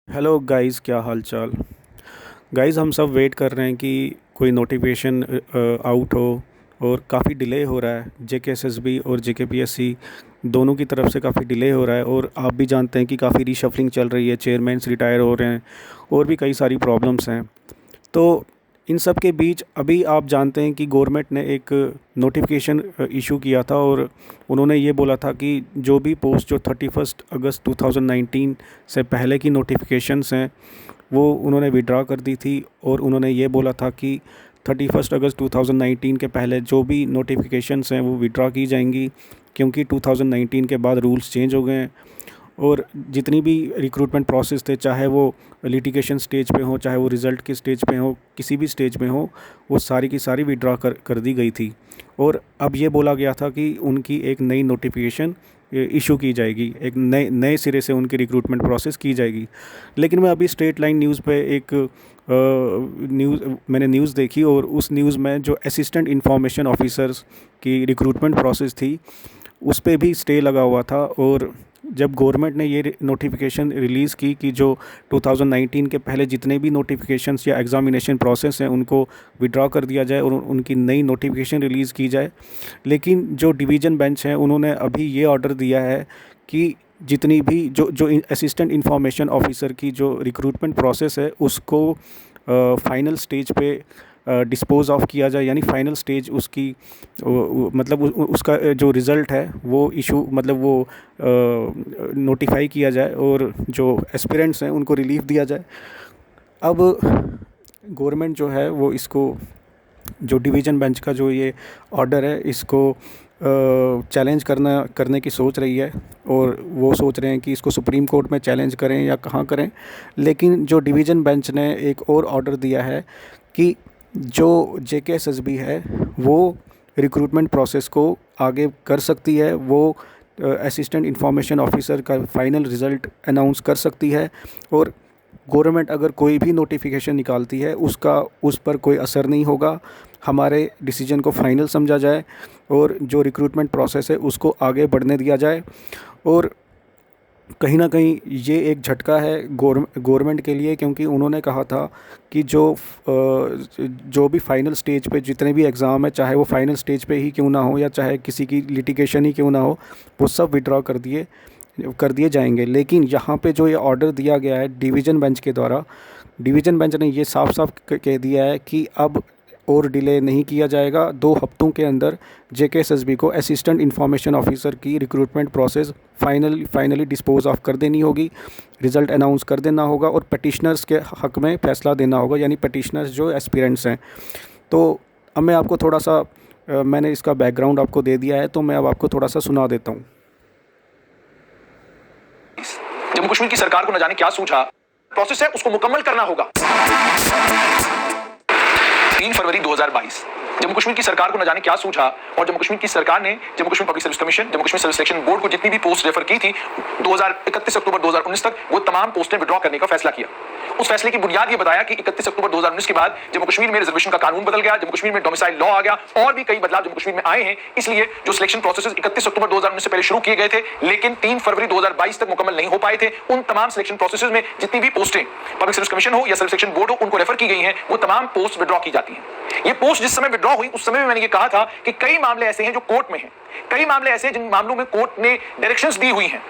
Hello guys, क्या हाल चाल। Guys, हम सब वेट कर रहे हैं कि कोई नोटिफिकेशन आउट हो। और काफ़ी डिले हो रहा है। जेकेएसएसबी और जेकेपीएससी दोनों की तरफ से काफ़ी डिले हो रहा है। और आप भी जानते हैं कि काफ़ी रीशफलिंग चल रही है, चेयरमैन्स रिटायर हो रहे हैं और भी कई सारी प्रॉब्लम्स हैं। तो इन सब के बीच अभी आप जानते हैं कि गवर्नमेंट ने एक नोटिफिकेशन इशू किया था। और उन्होंने ये बोला था कि जो भी पोस्ट जो 31 अगस्त 2019 से पहले की नोटिफिकेशंस हैं वो उन्होंने विड्रा कर दी थी। और उन्होंने ये बोला था कि 31 अगस्त 2019 के पहले जो भी नोटिफिकेशंस हैं वो विड्रा की जाएंगी, क्योंकि 2019 के बाद रूल्स चेंज हो गए हैं। और जितनी भी रिक्रूटमेंट प्रोसेस थे, चाहे वो लिटिगेशन स्टेज पे हो, चाहे वो रिज़ल्ट के स्टेज पे हो, किसी भी स्टेज में हो, वो सारी की सारी विड्रा कर दी गई थी। और अब ये बोला गया था कि उनकी एक नई नोटिफिकेशन इशू की जाएगी, एक नए नए सिरे से उनकी रिक्रूटमेंट प्रोसेस की जाएगी। लेकिन मैं अभी स्टेट लाइन न्यूज़ पे एक मैंने न्यूज़ देखी, और उस न्यूज़ में जो असिस्टेंट इंफॉर्मेशन ऑफिसर्स की रिक्रूटमेंट प्रोसेस थी उस पे भी स्टे लगा हुआ था। और जब गवर्नमेंट ने ये नोटिफिकेशन रिलीज़ की कि जो 2019 के पहले जितने भी नोटिफिकेशंस या एग्ज़ामिनेशन प्रोसेस हैं उनको विड्रॉ कर दिया जाए और उनकी नई नोटिफिकेशन रिलीज़ की जाए। लेकिन जो डिवीज़न बेंच है उन्होंने अभी ये ऑर्डर दिया है कि जितनी भी जो जो असिस्टेंट इंफॉर्मेशन ऑफिसर की जो रिक्रूटमेंट प्रोसेस है उसको फाइनल स्टेज पे डिस्पोज ऑफ किया जाए। यानी फाइनल स्टेज उसकी मतलब उसका जो रिज़ल्ट है वो इशू मतलब वो नोटिफाई किया जाए और जो एस्पिरेंट्स हैं उनको रिलीफ दिया जाए। अब गवर्नमेंट जो है वो इसको, जो डिवीज़न बेंच का जो ये ऑर्डर है, इसको चैलेंज करने की सोच रही है। और वो सोच रहे हैं कि इसको सुप्रीम कोर्ट में चैलेंज करें या कहाँ करें। लेकिन जो डिवीज़न बेंच ने एक और ऑर्डर दिया है कि जो जेकेएसएसबी है वो रिक्रूटमेंट प्रोसेस को आगे कर सकती है, वो असिस्टेंट इंफॉर्मेशन ऑफिसर का फाइनल रिज़ल्ट अनाउंस कर सकती है। और गवर्नमेंट अगर कोई भी नोटिफिकेशन निकालती है उसका उस पर कोई असर नहीं होगा। हमारे डिसीजन को फाइनल समझा जाए और जो रिक्रूटमेंट प्रोसेस है उसको आगे बढ़ने दिया जाए। और कहीं ना कहीं ये एक झटका है गवर्नमेंट के लिए, क्योंकि उन्होंने कहा था कि जो भी फाइनल स्टेज पे जितने भी एग्ज़ाम है, चाहे वो फाइनल स्टेज पे ही क्यों ना हो या चाहे किसी की लिटिगेशन ही क्यों ना हो, वो सब विड्रॉ कर दिए जाएंगे। लेकिन यहाँ पे जो ये ऑर्डर दिया गया है डिवीज़न बेंच के द्वारा, डिवीज़न बेंच ने ये साफ साफ कह दिया है कि अब और डिले नहीं किया जाएगा। 2 हफ्तों के अंदर जेकेएसएसबी को असिस्टेंट इंफॉर्मेशन ऑफिसर की recruitment process finally dispose of कर देनी होगी, रिज़ल्ट अनाउंस कर देना होगा और पटिशनर्स के हक़ में फ़ैसला देना होगा, यानी पटिशनर्स जो एस्पिरेंट्स हैं। तो अब मैं आपको थोड़ा सा मैंने इसका बैकग्राउंड आपको दे दिया है, तो मैं अब आपको थोड़ा सा सुना देता हूँ। जम्मू कश्मीर की सरकार को न जाने क्या सूझा, प्रोसेस है उसको मुकम्मल करना होगा। 3 फरवरी 2022 जम्मू कश्मीर की सरकार को न जाने क्या सूझा और जम्मू कश्मीर की सरकार ने Jammu Kashmir public service commission, Jammu Kashmir service selection board को जितनी भी पोस्ट रेफर की थी 31 अक्टूबर 2019 तक, वो तमाम पोस्टें विड्रॉ करने का फैसला किया। उस फैसले की बुनियाद ये बताया कि 31 अक्टूबर 2019 के बाद जम्मू कश्मीर में रिजर्वेशन का कानून बदल गया, जम्मू कश्मीर में डोमिसाइल लॉ आ गया और भी कई बदलाव जम्मू कश्मीर में आए हैं। इसलिए जो सिलेक्शन प्रोसेस 31 अक्टूबर 2019 से पहले शुरू किए गए थे लेकिन 3 फरवरी 2022 तक मुकम्मल नहीं हो पाए थे, उन तमाम सिलेक्शन प्रोसेस में जितनी भी पोस्टें पब्लिक सर्विस कमीशन हो या सर्विस सिलेक्शन बोर्ड हो उनको रेफर की गई हैं, वो तमाम पोस्ट विड्रॉ की जाती हैं। ये पोस्ट जिस समय विड्रॉ हुई उस समय में मैंने ये कहा था कि कई मामले ऐसे हैं जो कोर्ट में हैं, कई मामले ऐसे हैं जिन मामलों में कोर्ट ने डायरेक्शंस दी हुई हैं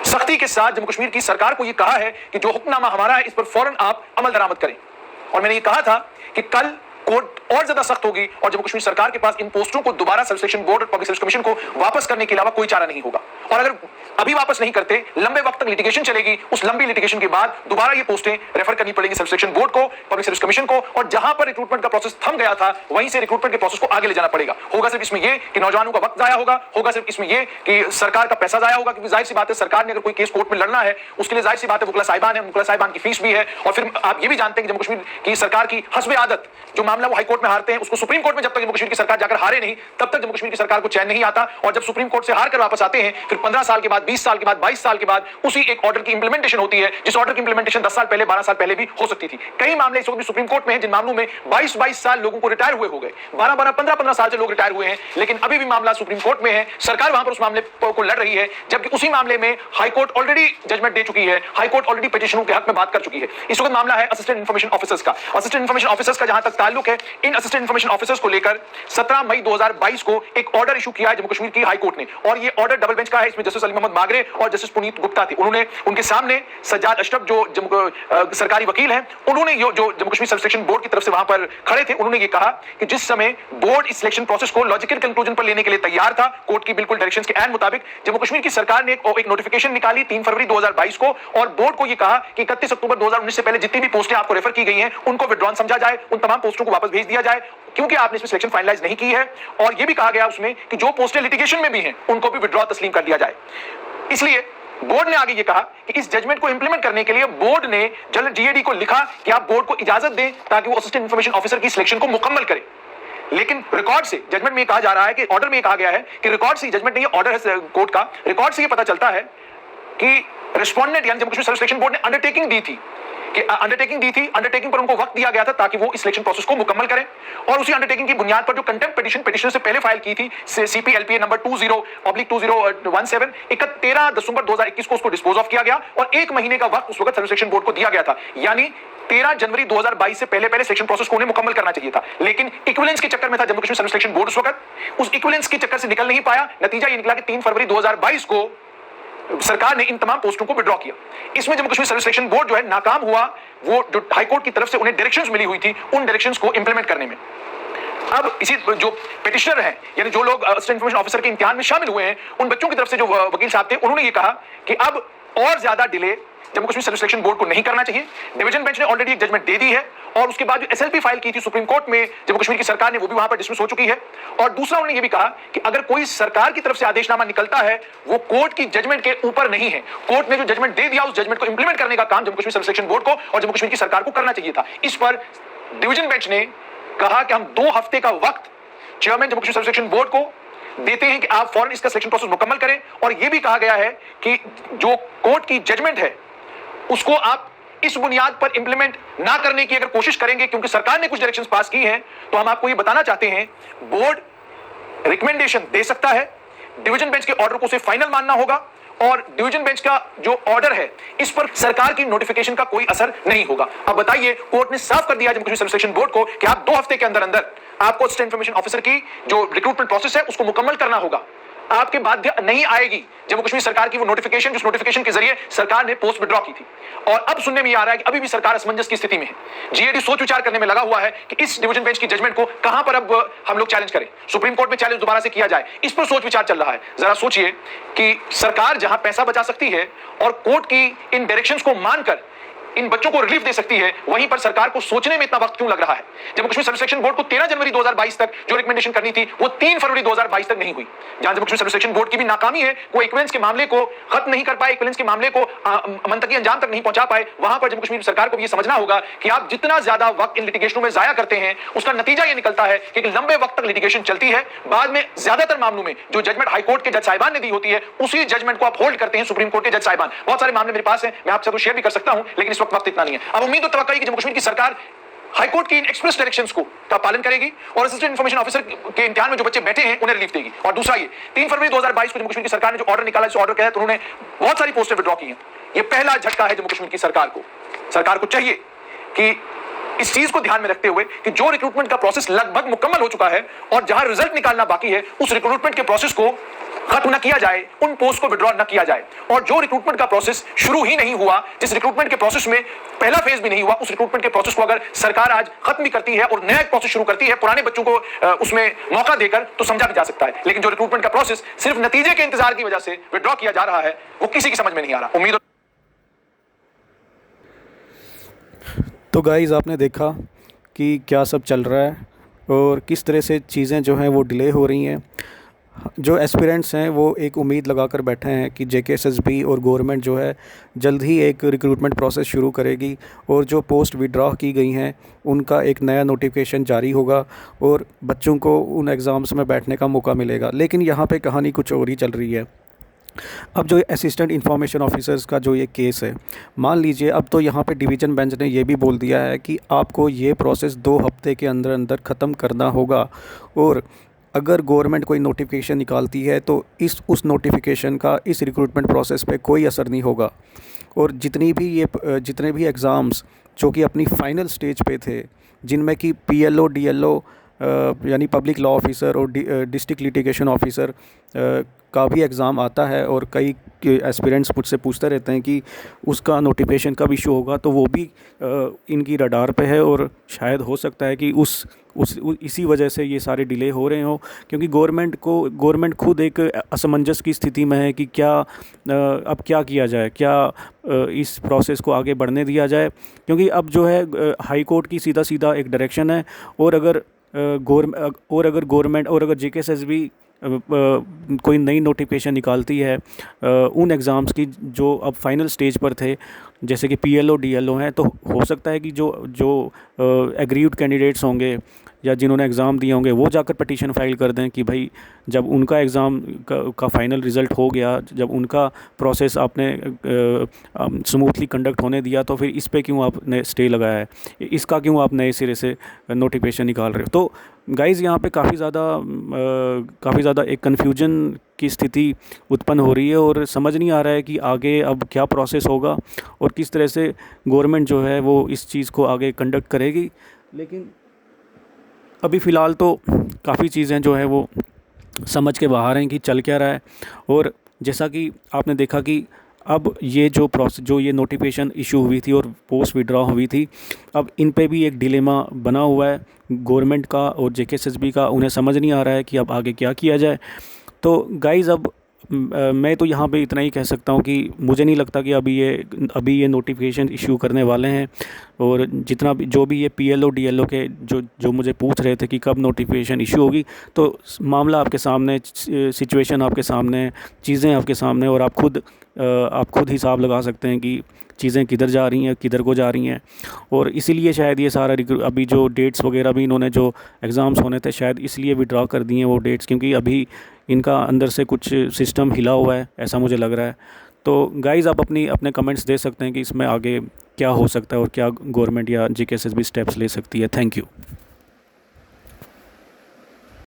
सख्ती के साथ। जम्मू कश्मीर की सरकार को यह कहा है कि जो हुक्मनामा हमारा है इस पर फौरन आप अमल दरामद करें। और मैंने ये कहा था कि कल कोर्ट और ज्यादा सख्त होगी और जम्मू कश्मीर सरकार के पास इन पोस्टों को दोबारा सर्विस सिलेक्शन बोर्ड और पब्लिक सर्विस कमीशन को वापस करने के अलावा कोई चारा नहीं होगा। और अगर अभी वापस नहीं करते, लंबे वक्त तक लिटिगेशन चलेगी, उस लंबी लिटिगेशन के बाद दोबारा ये पोस्टें रेफर करनी पड़ेंगी सर्विस सिलेक्शन बोर्ड को, पब्लिक सर्विस कमीशन को, और जहां पर रिक्रूटमेंट का प्रोसेस थम गया था वहीं से रिक्रूटमेंट के प्रोसेस को आगे ले जाना पड़ेगा। होगा सिर्फ इसमें यह कि नौजवानों का वक्त जाया होगा सिर्फ इसमें यह कि सरकार का पैसा जाया होगा, क्योंकि जाहिर सी बात है सरकार ने अगर कोई केस कोर्ट में लड़ना है उसके लिए जाहिर सी बात है वकील साहिबान है, वकील साहिबान की फीस भी है। और फिर आप ये भी जानते हैं कि जम्मू कश्मीर की सरकार की हस्बे आदत जो मामला वो हाई कोर्ट में हारते हैं, उसको सुप्रीम कोर्ट में जब तक जम्मू कश्मीर की सरकार जाकर हारे नहीं, तब तक जम्मू कश्मीर की सरकार को चैन नहीं आता। और जब सुप्रीम कोर्ट से हार कर वापस आते हैं, फिर 15 साल के बाद, 20 साल के बाद, 22 साल के बाद उसी एक ऑर्डर की इंप्लीमेंटेशन होती है, जिस ऑर्डर की इंप्लीमेंटेशन 10 साल पहले, 12 साल पहले भी हो सकती थी। कई मामले इस वक्त भी सुप्रीम कोर्ट में हैं, जिन मामलों में 22-22 साल लोगों को रिटायर हुए हो गए, 12-12, 15-15 साल से लोग रिटायर हुए हैं, लेकिन अभी भी मामला सुप्रीम कोर्ट में है। सरकार वहां पर उस मामले को लड़ रही है, जबकि उसी मामले में हाई कोर्ट ऑलरेडी जजमेंट दे चुकी है, हाई कोर्ट ऑलरेडी पिटीशनरों के हक में बात कर चुकी है। इस वक्त मामला है असिस्टेंट इन्फॉर्मेशन ऑफिसर्स का। असिस्टेंट इन्फॉर्मेशन ऑफिसर्स का जहां तक ताल्लुक है, इन असिस्टेंट इन्फॉर्मेशन ऑफिसर्स को लेकर 17 मई 2022 को एक ऑर्डर इशू किया है जम्मू कश्मीर की हाई कोर्ट ने, और ये ऑर्डर डबल बेंच का है। इसमें जस्टिस अली मोहम्मद मागरे और जस्टिस पुनीत गुप्ता थे। उन्होंने उनके सामने सज्जाद अशरफ जो सरकारी वकील हैं, उन्होंने जो Jammu Kashmir service selection board की तरफ से वहां पर खड़े थे, उन्होंने ये कहा कि जिस समय बोर्ड इस सिलेक्शन प्रोसेस को लॉजिकल कंक्लूजन पर लेने के लिए तैयार था, कोर्ट की बिल्कुल डायरेक्शंस के ऐन मुताबिक, जम्मू कश्मीर की सरकार ने एक नोटिफिकेशन निकाली 3 फरवरी 2022 को, और बोर्ड को यह कहा कि 31 अक्टूबर 2019 से पहले जितनी भी पोस्टें आपको रेफर की गई हैं, उनको विड्रॉन समझा जाए, उन तमाम पोस्टों को वापस भेज दिया जाए, क्योंकि आपने इसमें सिलेक्शन फाइनलाइज नहीं की है। और यह भी कहा गया उसमें कि जो पोस्टें लिटिगेशन में भी हैं, उनको भी विड्रॉ तस्लीम कर दिया जाए। इसलिए बोर्ड ने आगे ये कहा कि इस जजमेंट को इंप्लीमेंट करने के लिए बोर्ड ने जनरल जीएडी को लिखा कि आप बोर्ड को इजाजत दें ताकि वो असिस्टेंट इन्फॉर्मेशन ऑफिसर की सिलेक्शन को मुकम्मल करे। लेकिन रिकॉर्ड से जजमेंट में कहा जा रहा है कि ऑर्डर में कहा गया है कि रिकॉर्ड से, जजमेंट नहीं ये ऑर्डर है कोर्ट का, रिकॉर्ड से ये पता चलता है कि रिस्पोंडेंट यानी Jammu Kashmir service selection board ने अंडरटेकिंग दी थी अंडरटेकिंग पर उनको वक्त दिया गया था ताकि वो इस सिलेक्शन प्रोसेस को मुकम्मल करें। और उसी अंडरटेकिंग की बुनियाद पर जो कंटेम्प्ट पिटीशन से पहले फाइल की थी सीपीएलपीए नंबर 20/2017 13 दिसंबर 2021 को उसको डिस्पोज ऑफ किया गया, और 1 महीने का वक्त उस वक्त सर्विस सिलेक्शन बोर्ड को दिया गया था, यानी 13 जनवरी 2022 से पहले सिलेक्शन प्रोसेस को उन्हें मुकम्मल करना चाहिए था। लेकिन इक्विवेलेंस के चक्कर में था Jammu Kashmir service selection board उस वक्त, उस इक्विवेलेंस के चक्कर से निकल नहीं पाया। नतीजा ये निकला कि 3 फरवरी 2022 को सरकार ने इन तमाम पोस्टों को विड्रॉ किया। इसमें Jammu Kashmir service selection board जो है नाकाम हुआ, वो जो हाई कोर्ट की तरफ से उन्हें डायरेक्शंस मिली हुई थी, उन डायरेक्शंस को इंप्लीमेंट करने में। अब इसी जो पिटिशनर हैं, यानी जो लोग असिस्टेंट इन्फॉर्मेशन ऑफिसर के इम्तिहान में शामिल हुए हैं, उन बच्चों की तरफ से जो वकील साहब थे, उन्होंने ये कहा कि अब और ज्यादा delay Jammu Kashmir service selection board को नहीं करना चाहिए। डिवीजन बेंच ने ऑलरेडी एक जजमेंट दे दी है, और उसके बाद जो एसएलपी फाइल की थी सुप्रीम कोर्ट में जम्मू कश्मीर की सरकार ने, वो भी वहां पर डिसमिस हो चुकी है। और दूसरा उन्होंने ये भी कहा कि अगर कोई सरकार की तरफ से आदेशनामा निकलता है, वो कोर्ट की जजमेंट के ऊपर नहीं है। कोर्ट ने जो जजमेंट दे दिया, उस जजमेंट को इंप्लीमेंट करने का काम Jammu Kashmir service selection board को और जम्मू कश्मीर की सरकार को करना चाहिए था। इस पर डिवीजन बेंच ने कहा कि हम 2 हफ्ते का वक्त chairman Jammu Kashmir service selection board को देते हैं कि आप फौरन इसका सिलेक्शन प्रोसेस मुकम्मल करें। और यह भी कहा गया है कि जो कोर्ट की जजमेंट है, उसको आप इस बुनियाद पर इंप्लीमेंट ना करने की अगर कोशिश करेंगे, क्योंकि सरकार ने कुछ डायरेक्शंस पास की हैं, तो हम आपको ये बताना चाहते हैं, बोर्ड रिकमेंडेशन दे सकता है, डिवीजन बेंच के ऑर्डर को उसे फाइनल मानना होगा, और डिवीजन बेंच का जो ऑर्डर है, इस पर सरकार की नोटिफिकेशन का कोई असर नहीं होगा। अब बताइए, कोर्ट ने साफ कर दिया Jammu Kashmir service selection board को कि आप 2 हफ्ते के अंदर अंदर आपको असिस्टेंट इन्फॉर्मेशन ऑफिसर की जो रिक्रूटमेंट प्रोसेस है, उसको मुकम्मल करना होगा। आपके बाध्य नहीं आएगी जम्मू कश्मीर सरकार की वो नोटिफिकेशन, जिस नोटिफिकेशन के जरिए सरकार ने पोस्ट विड्रॉ की थी। और अब सुनने में आ रहा है कि अभी भी सरकार असमंजस की स्थिति में है। जीएडी सोच विचार करने में लगा हुआ है कि इस डिवीजन बेंच की जजमेंट को कहां पर अब हम लोग चैलेंज करें, सुप्रीम कोर्ट में चैलेंज दोबारा से किया जाए, इस पर सोच विचार चल रहा है। जरा सोचिए कि सरकार जहां पैसा बचा सकती है और कोर्ट की इन डायरेक्शंस को मानकर इन बच्चों को रिलीफ दे सकती है, वहीं पर सरकार को सोचने में इतना वक्त क्यों लग रहा है। Jammu Kashmir service selection board को 13 जनवरी 2022 तक जो रिकमेंडेशन करनी थी, वो 3 फरवरी 2022 तक नहीं हुई। जहां Jammu Kashmir service selection board की भी नाकामी है, वो इक्विवेलेंस के मामले को खत्म नहीं कर पाए, इक्विवेलेंस के मामले को मंतकी अंजाम तक नहीं पहुंचा पाए। वहां पर जम्मू कश्मीर सरकार को भी ये समझना होगा कि आप जितना ज्यादा वक्त इन लिटिगेशनों में जाया करते हैं, उसका नतीजा ये निकलता है कि लंबे वक्त तक लिटिगेशन चलती है। बाद में ज्यादातर मामलों में जो जजमेंट हाईकोर्ट के जज साहिबान ने दी होती है, उसी जजमेंट को आप होल्ड करते हैं सुप्रीम कोर्ट के जज साहिबान। बहुत सारे मामले मेरे पास हैं, मैं आपसे तो शेयर भी कर सकता हूं, लेकिन इस वक्त इतना नहीं है। अब उम्मीद और तवक्को है कि जम्मू कश्मीर की सरकार हाईकोर्ट की इन एक्सप्रेस डायरेक्शंस को का पालन करेगी और असिस्टेंट इन्फॉर्मेशन ऑफिसर के इम्तिहान में जो बच्चे बैठे हैं, उन्हें रिलीफ देगी। और दूसरा ये 3 फरवरी 2022 को जम्मू कश्मीर की सरकार ने जो ऑर्डर निकाला, इस ऑर्डर के तहत उन्होंने बहुत सारी पोस्टें विड्रॉ की हैं। ये पहला झटका है जम्मू कश्मीर की सरकार को। सरकार को चाहिए कि इस चीज को ध्यान में रखते हुए कि जो रिक्रूटमेंट का प्रोसेस लगभग मुकम्मल हो चुका है और जहां रिजल्ट निकालना बाकी है, उस रिक्रूटमेंट के प्रोसेस को खत्म न किया जाए, उन पोस्ट को विड्रॉ न किया जाए। और जो रिक्रूटमेंट का प्रोसेस शुरू ही नहीं हुआ, जिस रिक्रूटमेंट के प्रोसेस में पहला फेज भी नहीं हुआ, उस रिक्रूटमेंट के प्रोसेस को अगर सरकार आज खत्म भी करती है और नया एक प्रोसेस शुरू करती है पुराने बच्चों को उसमें मौका देकर, तो समझा भी जा सकता है। लेकिन जो रिक्रूटमेंट का प्रोसेस सिर्फ नतीजे के इंतजार की वजह से विड्रॉ किया जा रहा है, वो किसी की समझ में नहीं आ रहा। उम्मीद। तो गाइस, आपने देखा कि क्या सब चल रहा है और किस तरह से चीज़ें जो हैं वो डिले हो रही हैं। जो एस्पिरेंट्स हैं वो एक उम्मीद लगा कर बैठे हैं कि जेकेएसएसबी और गवर्नमेंट जो है जल्द ही एक रिक्रूटमेंट प्रोसेस शुरू करेगी और जो पोस्ट विड्रॉ की गई हैं उनका एक नया नोटिफिकेशन जारी होगा और बच्चों को उन एग्ज़ाम्स में बैठने का मौका मिलेगा। लेकिन यहाँ पे कहानी कुछ और ही चल रही है। अब जो असिस्टेंट इंफॉर्मेशन ऑफिसर्स का जो ये केस है, मान लीजिए अब तो यहाँ पे डिवीज़न बेंच ने ये भी बोल दिया है कि आपको ये प्रोसेस 2 हफ्ते के अंदर अंदर ख़त्म करना होगा और अगर गवर्नमेंट कोई नोटिफिकेशन निकालती है तो उस नोटिफिकेशन का इस रिक्रूटमेंट प्रोसेस पे कोई असर नहीं होगा। और जितने भी एग्ज़ाम्स जो कि अपनी फ़ाइनल स्टेज पे थे, जिनमें कि पीएलओ डीएलओ यानी पब्लिक लॉ ऑफिसर और डिस्ट्रिक्ट लिटिगेशन ऑफिसर का भी एग्ज़ाम आता है और कई एस्पिरेंट्स मुझसे पूछते रहते हैं कि उसका नोटिफिकेशन कब इशू होगा, तो वो भी इनकी रडार पे है और शायद हो सकता है कि इसी वजह से ये सारे डिले हो रहे हों, क्योंकि गवर्नमेंट खुद एक असमंजस की स्थिति में है कि अब क्या किया जाए, इस प्रोसेस को आगे बढ़ने दिया जाए, क्योंकि अब जो है हाई कोर्ट की सीधा एक डायरेक्शन है और अगर गवर्नमेंट और अगर जेकेएसएसबी कोई नई नोटिफिकेशन निकालती है उन एग्ज़ाम्स की जो अब फाइनल स्टेज पर थे, जैसे कि पीएलओ डीएलओ हैं, तो हो सकता है कि जो एग्रीड कैंडिडेट्स होंगे या जिन्होंने एग्ज़ाम दिए होंगे वो जाकर पटिशन फाइल कर दें कि भाई जब उनका एग्ज़ाम का फाइनल रिज़ल्ट हो गया, जब उनका प्रोसेस आपने स्मूथली कंडक्ट होने दिया, तो फिर इस पे क्यों आपने स्टे लगाया है, इसका क्यों आप नए सिरे से नोटिफिकेशन निकाल रहे हो। तो गाइज़ यहाँ पे काफ़ी ज़्यादा एक कन्फ्यूजन की स्थिति उत्पन्न हो रही है और समझ नहीं आ रहा है कि आगे अब क्या प्रोसेस होगा और किस तरह से गवर्नमेंट जो है वो इस चीज़ को आगे कंडक्ट करेगी। लेकिन अभी फ़िलहाल तो काफ़ी चीज़ें जो है वो समझ के बाहर हैं कि चल क्या रहा है। और जैसा कि आपने देखा कि अब ये जो ये नोटिफिकेशन इशू हुई थी और पोस्ट विड्रॉ हुई थी, अब इन पे भी एक डिलेमा बना हुआ है गवर्नमेंट का और जेकेएसएसबी का। उन्हें समझ नहीं आ रहा है कि अब आगे क्या किया जाए। तो गाइज़ अब मैं तो यहाँ पे इतना ही कह सकता हूँ कि मुझे नहीं लगता कि अभी ये नोटिफिकेशन इशू करने वाले हैं। और जो भी ये पीएलओ डीएलओ के जो मुझे पूछ रहे थे कि कब नोटिफिकेशन इशू होगी, तो मामला आपके सामने, सिचुएशन आपके सामने, चीज़ें आपके सामने, और आप खुद हिसाब लगा सकते हैं कि चीज़ें किधर जा रही हैं, किधर को जा रही हैं। और इसीलिए शायद ये सारा अभी जो डेट्स वगैरह भी इन्होंने जो एग्ज़ाम्स होने थे शायद इसलिए विड्रॉ कर दिए हैं वो डेट्स, क्योंकि अभी इनका अंदर से कुछ सिस्टम हिला हुआ है, ऐसा मुझे लग रहा है। तो गाइज़ आप अपने कमेंट्स दे सकते हैं कि इसमें आगे क्या हो सकता है और क्या गवर्नमेंट या जेकेएसएसबी स्टेप्स ले सकती है। Thank you.